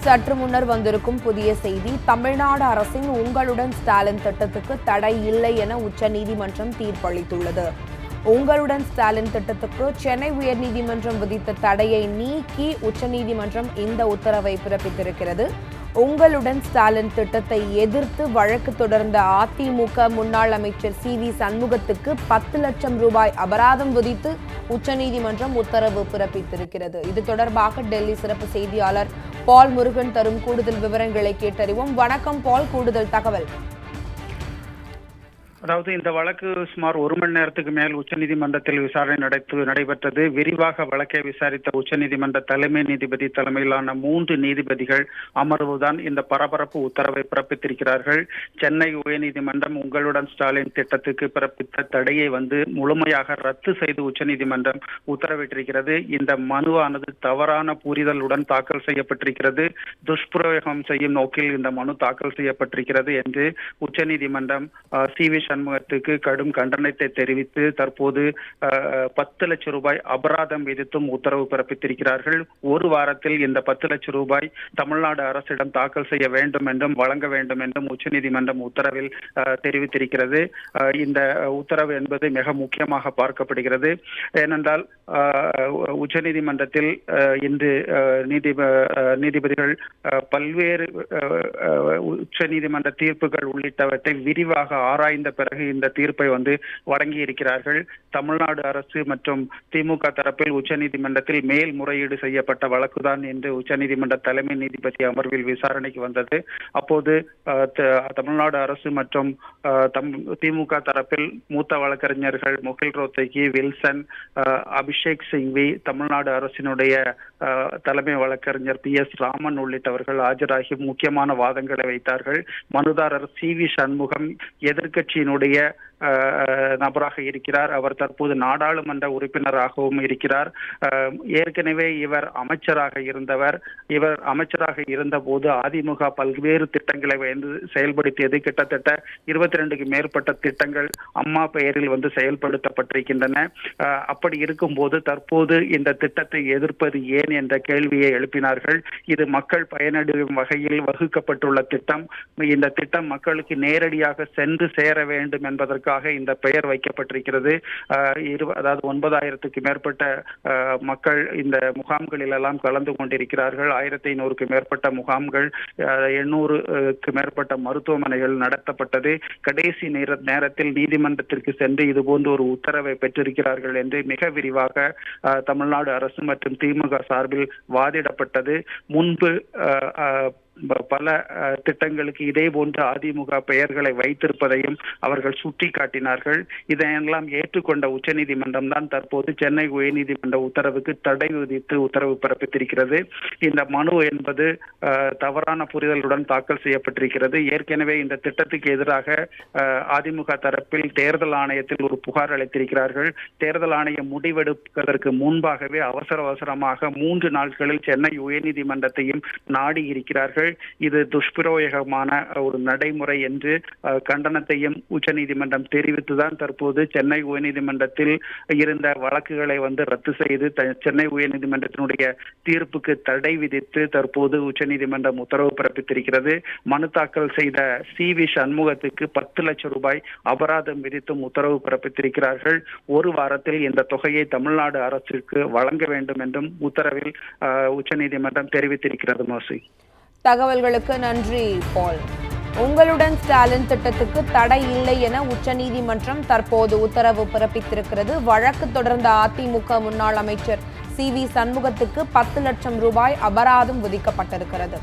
சற்று முன்னர் வந்திருக்கும் புதிய செய்தி. தமிழ்நாடு அரசின் உங்களுடன் ஸ்டாலின் திட்டத்துக்கு தடை இல்லை என உச்சநீதிமன்றம் தீர்ப்பளித்துள்ளது. உங்களுடன் ஸ்டாலின் திட்டத்துக்கு சென்னை உயர்நீதிமன்றம் விதித்த தடையை நீக்கி உச்சநீதிமன்றம் இந்த உத்தரவை பிறப்பித்திருக்கிறது. உங்களுடன் ஸ்டாலின் திட்டத்தை எதிர்த்து வழக்கு தொடர்ந்த அதிமுக முன்னாள் அமைச்சர் CV சண்முகத்துக்கு 10 லட்சம் ரூபாய் அபராதம் விதித்து உச்சநீதிமன்றம் உத்தரவு பிறப்பித்திருக்கிறது. இது தொடர்பாக டெல்லி சிறப்பு செய்தியாளர் பால் முருகன் தரும் கூடுதல் விவரங்களை கேட்டறிவோம். வணக்கம் பால், கூடுதல் தகவல். அதாவது இந்த வழக்கு சுமார் 1 மணி நேரத்துக்கு மேல் உச்சநீதிமன்றத்தில் விசாரணை நடைபெற்றது. விரிவாக வழக்கை விசாரித்த உச்சநீதிமன்ற தலைமை நீதிபதி தலைமையிலான 3 நீதிபதிகள் அமர்வுதான் இந்த பரபரப்பு உத்தரவை பிறப்பித்திருக்கிறார்கள். சென்னை உயர்நீதிமன்றம் உங்களுடன் ஸ்டாலின் திட்டத்துக்கு பிறப்பித்த தடையை முழுமையாக ரத்து செய்து உச்சநீதிமன்றம் உத்தரவிட்டிருக்கிறது. இந்த மனுவானது தவறான புரிதலுடன் தாக்கல் செய்யப்பட்டிருக்கிறது, துஷ்பிரயோகம் செய்யும் நோக்கில் இந்த மனு தாக்கல் செய்யப்பட்டிருக்கிறது என்று உச்சநீதிமன்றம் CV சண்முகத்துக்கு கடும் கண்டனத்தை தெரிவித்து தற்போது 10 லட்சம் ரூபாய் அபராதம் விதித்தும் உத்தரவு பிறப்பித்திருக்கிறார்கள். 1 வாரத்தில் இந்த 10 லட்சம் ரூபாய் தமிழ்நாடு அரசிடம் தாக்கல் செய்ய வேண்டும் என்றும் வழங்க வேண்டும் என்றும் உச்சநீதிமன்றம் உத்தரவில் தெரிவித்திருக்கிறது. இந்த உத்தரவு என்பது மிக முக்கியமாக பார்க்கப்படுகிறது. ஏனென்றால் உச்சநீதிமன்றத்தில் இன்று நீதிபதிகள் பல்வேறு உச்சநீதிமன்ற தீர்ப்புகள் உள்ளிட்டவற்றை விரிவாக ஆராய்ந்த பிறகு இந்த தீர்ப்பை வழங்கி இருக்கிறார்கள். தமிழ்நாடு அரசு மற்றும் திமுக தரப்பில் உச்சநீதிமன்றத்தில் மேல்முறையீடு செய்யப்பட்ட வழக்குதான் என்று உச்சநீதிமன்ற தலைமை நீதிபதி அமர்வில் விசாரணைக்கு வந்தது. அப்போது தமிழ்நாடு அரசு மற்றும் திமுக தரப்பில் மூத்த வழக்கறிஞர்கள் முகில் ரோத்தகி, வில்சன், அபிஷேக் சிங்வி, தமிழ்நாடு அரசினுடைய தலைமை வழக்கறிஞர் PS ராமன் உள்ளிட்டவர்கள் ஆஜராகி முக்கியமான வாதங்களை வைத்தார்கள். மனுதாரர் CV சண்முகம் எதிர்க்கட்சியினுடைய நபராக இருக்கிறார். அவர் தற்போது நாடாளுமன்ற உறுப்பினராகவும் இருக்கிறார். ஏற்கனவே இவர் அமைச்சராக இருந்த போது அதிமுக பல்வேறு திட்டங்களை செயல்படுத்தியது. கிட்டத்தட்ட 22க்கு மேற்பட்ட திட்டங்கள் அம்மா பெயரில் செயல்படுத்தப்பட்டிருக்கின்றன. அப்படி இருக்கும்போது தற்போது இந்த திட்டத்தை எதிர்ப்பது ஏன் என்ற கேள்வியை எழுப்பினார்கள். இது மக்கள் பயனடையும் வகையில் வகுக்கப்பட்டுள்ள திட்டம். இந்த திட்டம் மக்களுக்கு நேரடியாக சென்று சேர வேண்டும் என்பதற்காக இந்த பெயர் வைக்கப்பட்டிருக்கிறது. அதாவது 9,000க்கு மேற்பட்ட மக்கள் இந்த முகாம்களில் எல்லாம் கலந்து கொண்டிருக்கிறார்கள். 1,500க்கு மேற்பட்ட முகாம்கள், 800க்கு மேற்பட்ட மருத்துவமனைகள் நடத்தப்பட்டது. கடைசி நேரத்தில் நீதிமன்றத்திற்கு சென்று இது போன்ற ஒரு உத்தரவை பெற்றிருக்கிறார்கள் என்று மிக விரிவாக தமிழ்நாடு அரசு மற்றும் திமுக சார்பில் வாதிடப்பட்டது. முன்பு பல திட்டங்களுக்கு இதே போன்ற அதிமுக பெயர்களை வைத்திருப்பதையும் அவர்கள் சுட்டி காட்டினார்கள். இதையெல்லாம் ஏற்றுக்கொண்ட உச்சநீதிமன்றம் தான் தற்போது சென்னை உயர்நீதிமன்ற உத்தரவுக்கு தடை விதித்து உத்தரவு பிறப்பித்திருக்கிறது. இந்த மனு என்பது தவறான புரிதலுடன் தாக்கல் செய்யப்பட்டிருக்கிறது. ஏற்கனவே இந்த திட்டத்துக்கு எதிராக அதிமுக தரப்பில் தேர்தல் ஆணையத்தில் ஒரு புகார் அளித்திருக்கிறார்கள். தேர்தல் ஆணையம் முடிவெடுப்பதற்கு முன்பாகவே அவசரமாக 3 நாட்களில் சென்னை உயர்நீதிமன்றத்தையும் நாடி இருக்கிறார்கள். இது துஷ்பிரயோகமான ஒரு நடைமுறை என்று கண்டனத்தையும் உச்சநீதிமன்றம் தெரிவித்துதான் தற்போது சென்னை உயர்நீதிமன்றத்தில் இருந்த வழக்குகளை ரத்து செய்து சென்னை உயர்நீதிமன்றத்தினுடைய தீர்ப்புக்கு தடை விதித்து தற்போது உச்சநீதிமன்றம் உத்தரவு பிறப்பித்திருக்கிறது. மனு தாக்கல் செய்த CV சண்முகத்துக்கு 10 லட்சம் ரூபாய் அபராதம் விதித்தும் உத்தரவு பிறப்பித்திருக்கிறார்கள். 1 வாரத்தில் இந்த தொகையை தமிழ்நாடு அரசுக்கு வழங்க வேண்டும் என்றும் உத்தரவில் உச்சநீதிமன்றம் தெரிவித்திருக்கிறது. மோசி, தகவல்களுக்கு நன்றி பால். உங்களுடன் ஸ்டாலின் திட்டத்துக்கு தடை இல்லை என உச்சநீதிமன்றம் தற்போது உத்தரவு பிறப்பித்திருக்கிறது. வழக்கு தொடர்ந்த அதிமுக முன்னாள் அமைச்சர் CV சண்முகத்துக்கு 10 லட்சம் ரூபாய் அபராதம் விதிக்கப்பட்டிருக்கிறது.